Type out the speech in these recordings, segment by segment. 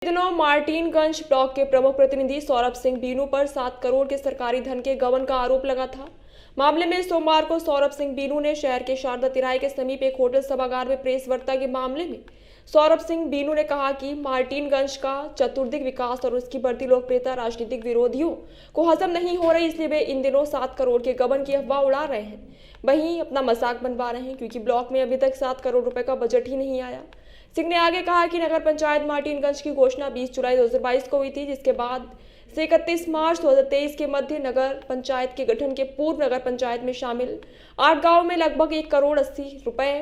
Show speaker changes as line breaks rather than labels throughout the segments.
दिनों मार्टिनगंज ब्लॉक के प्रमुख प्रतिनिधि सौरभ सिंह बीनू पर 7 करोड़ के सरकारी धन के गबन का आरोप लगा था। मामले में सोमवार को सौरभ सिंह बीनू ने शहर के शारदा तिराहे के समीप एक होटल सभागार में प्रेस वार्ता के मामले में सौरभ सिंह बीनू ने कहा कि मार्टिनगंज का चतुर्दिक विकास और उसकी बढ़ती लोकप्रियता राजनीतिक विरोधियों को हजम नहीं हो रही, इसलिए वे इन दिनों 7 करोड़ के गबन की अफवाह उड़ा रहे हैं, वहीं अपना मजाक बनवा रहे हैं, क्योंकि ब्लॉक में अभी तक 7 करोड़ रुपए का बजट ही नहीं आया। सिंह ने आगे कहा कि नगर पंचायत मार्टिनगंज की घोषणा 20 जुलाई 2022 को हुई थी, जिसके बाद से 31 मार्च 2023 के मध्य नगर पंचायत के गठन के पूर्व नगर पंचायत में शामिल 8 गांवों में लगभग 1 करोड़ 80 रुपए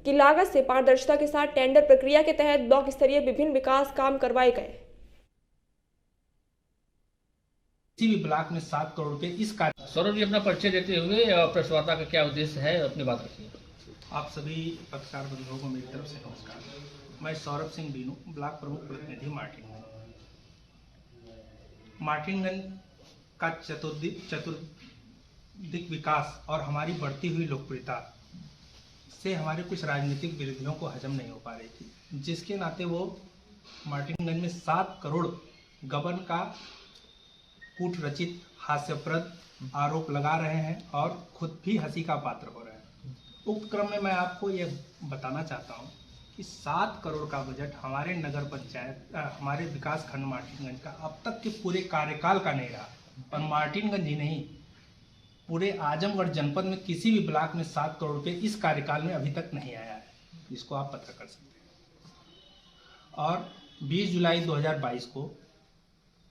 की लागत से पारदर्शिता के साथ टेंडर प्रक्रिया के तहत ब्लॉक स्तरीय विभिन्न विकास काम करवाए गए।
किसी भी ब्लॉक में 7 करोड़ रुपए इस कार्य।
सौरभ जी, अपना परिचय देते हुए प्रेस वार्ता का क्या उद्देश्य है, अपनी बात रखिए।
आप सभी पत्रकार बंधुओं को मेरी तरफ से नमस्कार। मैं सौरभ सिंह बीनू, ब्लॉक प्रमुख प्रतिनिधि मार्टिनगंज का चतुर्दिक विकास और हमारी बढ़ती हुई लोकप्रियता से हमारे कुछ राजनीतिक विरोधियों को हजम नहीं हो पा रही थी, जिसके नाते वो मार्टिनगंज में 7 करोड़ गबन का कूट रचित हास्यप्रद आरोप लगा रहे हैं और खुद भी हंसी का पात्र हो रहे हैं। उक्त क्रम में मैं आपको यह बताना चाहता हूं कि 7 करोड़ का बजट हमारे नगर पंचायत हमारे विकास खंड मार्टिनगंज का अब तक के पूरे कार्यकाल का नहीं रहा। और मार्टिनगंज ही नहीं, पूरे आजमगढ़ जनपद में किसी भी ब्लॉक में 7 करोड़ रुपये इस कार्यकाल में अभी तक नहीं आया है। इसको आप पता कर सकते हैं। और 20 जुलाई 2022 को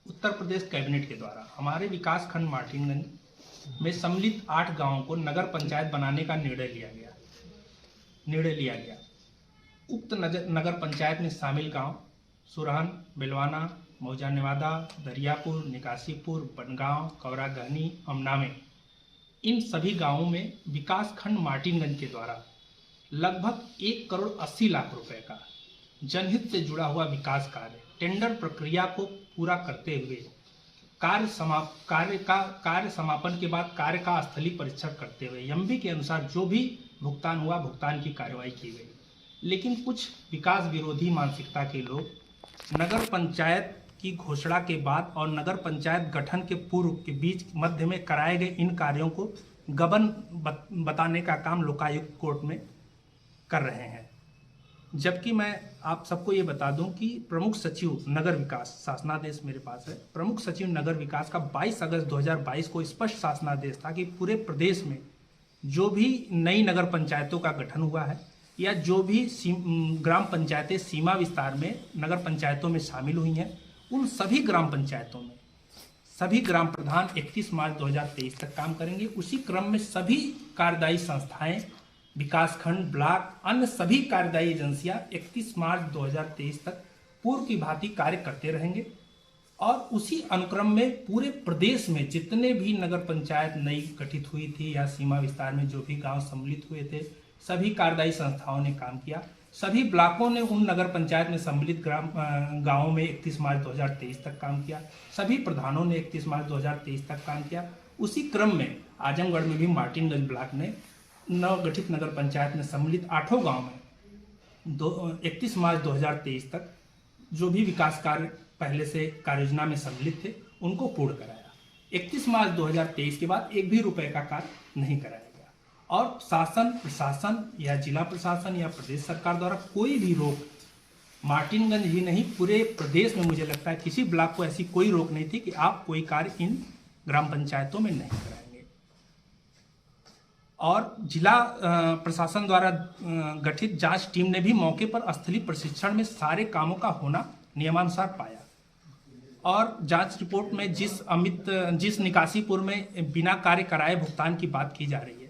उत्तर प्रदेश कैबिनेट के द्वारा हमारे विकास खंड मार्टिनगंज में सम्मिलित 8 गांवों को नगर पंचायत बनाने का निर्णय लिया गया। उक्त नगर पंचायत में शामिल गांव सुरहन, बेलवाना, मौजा नेवादा, दरियापुर, निकासीपुर, बनगांव, कौरा गहनी, अमनामे, इन सभी गांवों में विकास खंड मार्टिनगंज के द्वारा लगभग 1 करोड़ 80 लाख रुपए का जनहित से जुड़ा हुआ विकास कार्य टेंडर प्रक्रिया को पूरा करते हुए कार्य समापन के बाद कार्य का स्थलीय परीक्षण करते हुए एमबी के अनुसार जो भी भुगतान हुआ, भुगतान की कार्रवाई की गई। लेकिन कुछ विकास विरोधी मानसिकता के लोग नगर पंचायत की घोषणा के बाद और नगर पंचायत गठन के पूर्व के बीच मध्य में कराए गए इन कार्यों को गबन बताने का काम लोकायुक्त कोर्ट में कर रहे हैं। जबकि मैं आप सबको ये बता दूं कि प्रमुख सचिव नगर विकास, शासनादेश मेरे पास है, प्रमुख सचिव नगर विकास का 22 अगस्त 2022 को स्पष्ट शासनादेश था कि पूरे प्रदेश में जो भी नई नगर पंचायतों का गठन हुआ है या जो भी ग्राम पंचायतें सीमा विस्तार में नगर पंचायतों में शामिल हुई हैं, उन सभी ग्राम पंचायतों में सभी ग्राम प्रधान 31 मार्च 2023 तक काम करेंगे। उसी क्रम में सभी कार्यदायी संस्थाएं, विकासखंड, ब्लॉक, अन्य सभी कार्यदायी एजेंसियां 31 मार्च 2023 तक पूर्व की भांति कार्य करते रहेंगे। और उसी अनुक्रम में पूरे प्रदेश में जितने भी नगर पंचायत नई गठित हुई थी या सीमा विस्तार में जो भी गांव सम्मिलित हुए थे, सभी कार्यदायी संस्थाओं ने काम किया। सभी ब्लॉकों ने उन नगर पंचायत में सम्मिलित गांवों में 31 मार्च 2023 तक काम किया। सभी प्रधानों ने 31 मार्च 2023 तक काम किया। उसी क्रम में आजमगढ़ में भी मार्टिनगंज ब्लॉक ने नवगठित नगर पंचायत में सम्मिलित 8 गांव में 31 मार्च 2023 तक जो भी विकास कार्य पहले से कार्ययोजना में सम्मिलित थे उनको पूर्ण कराया। 31 मार्च 2023 के बाद एक भी रुपए का कार्य नहीं कराया गया। और शासन, प्रशासन या जिला प्रशासन या प्रदेश सरकार द्वारा कोई भी रोक, मार्टिनगंज ही नहीं पूरे प्रदेश में मुझे लगता है किसी ब्लॉक को ऐसी कोई रोक नहीं थी कि आप कोई कार्य इन ग्राम पंचायतों में नहीं कराएंगे। और जिला प्रशासन द्वारा गठित जांच टीम ने भी मौके पर स्थलीय प्रशिक्षण में सारे कामों का होना नियमानुसार पाया। और जांच रिपोर्ट में जिस निकासीपुर में बिना कार्य कराए भुगतान की बात की जा रही है,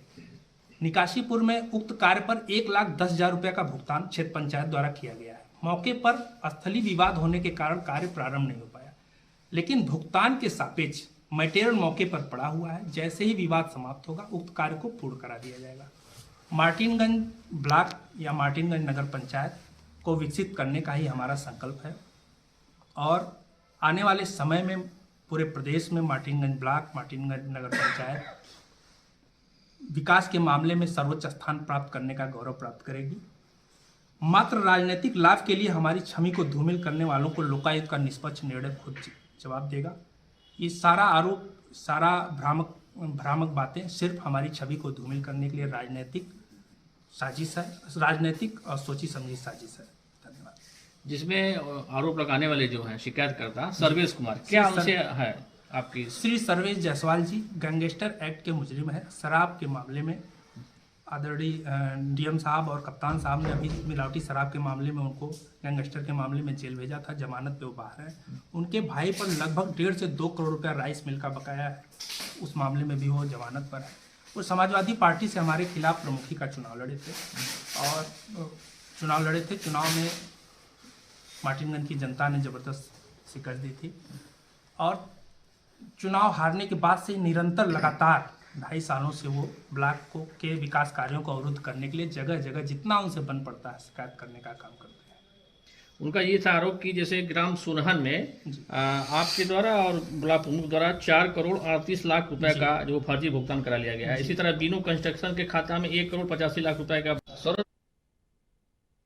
निकासीपुर में उक्त कार्य पर 1,10,000 रुपये का भुगतान क्षेत्र पंचायत द्वारा किया गया है। मौके पर स्थलीय विवाद होने के कारण कार्य प्रारंभ नहीं हो पाया, लेकिन भुगतान के सापेक्ष मटेरियल मौके पर पड़ा हुआ है। जैसे ही विवाद समाप्त होगा उक्त कार्य को पूर्ण करा दिया जाएगा। मार्टिनगंज ब्लॉक या मार्टिनगंज नगर पंचायत को विकसित करने का ही हमारा संकल्प है और आने वाले समय में पूरे प्रदेश में मार्टिनगंज ब्लॉक, मार्टिनगंज नगर पंचायत विकास के मामले में सर्वोच्च स्थान प्राप्त करने का गौरव प्राप्त करेगी। मात्र राजनीतिक लाभ के लिए हमारी छवि को धूमिल करने वालों को लोकायुक्त का निष्पक्ष निर्णय खुद जवाब देगा। ये सारा आरोप, सारा भ्रामक बातें सिर्फ हमारी छवि को धूमिल करने के लिए राजनीतिक साजिश है, राजनीतिक और सोची समझी साजिश है। धन्यवाद।
जिसमें आरोप लगाने वाले जो हैं शिकायतकर्ता सर्वेश कुमार, क्या उनसे है आपकी?
श्री सर्वेश जायसवाल जी गैंगस्टर एक्ट के मुजरिम है। शराब के मामले में आदरणीय डीएम साहब और कप्तान साहब ने अभी मिलावटी शराब के मामले में उनको गैंगस्टर के मामले में जेल भेजा था, जमानत पे वो बाहर है। उनके भाई पर लगभग 1.5 से 2 करोड़ रुपया राइस मिल का बकाया है, उस मामले में भी वो जमानत पर है। वो समाजवादी पार्टी से हमारे खिलाफ प्रमुखी का चुनाव लड़े थे चुनाव में मार्टिनगंज की जनता ने ज़बरदस्त शिकस्त दी थी और चुनाव हारने के बाद से निरंतर लगातार 2.5 सालों से वो ब्लॉक के विकास कार्यों को अवरुद्ध करने के लिए जगह जगह जितना उनसे बन पड़ता है शिकायत करने का काम करते हैं।
उनका ये था आरोप कि जैसे ग्राम सुनहन में आपके द्वारा और ब्लॉक प्रमुख द्वारा 4 करोड़ 38 लाख रुपए का जो फर्जी भुगतान करा लिया गया है। इसी तरह बीनू कंस्ट्रक्शन के खाता में 1 करोड़ 85 लाख रुपए का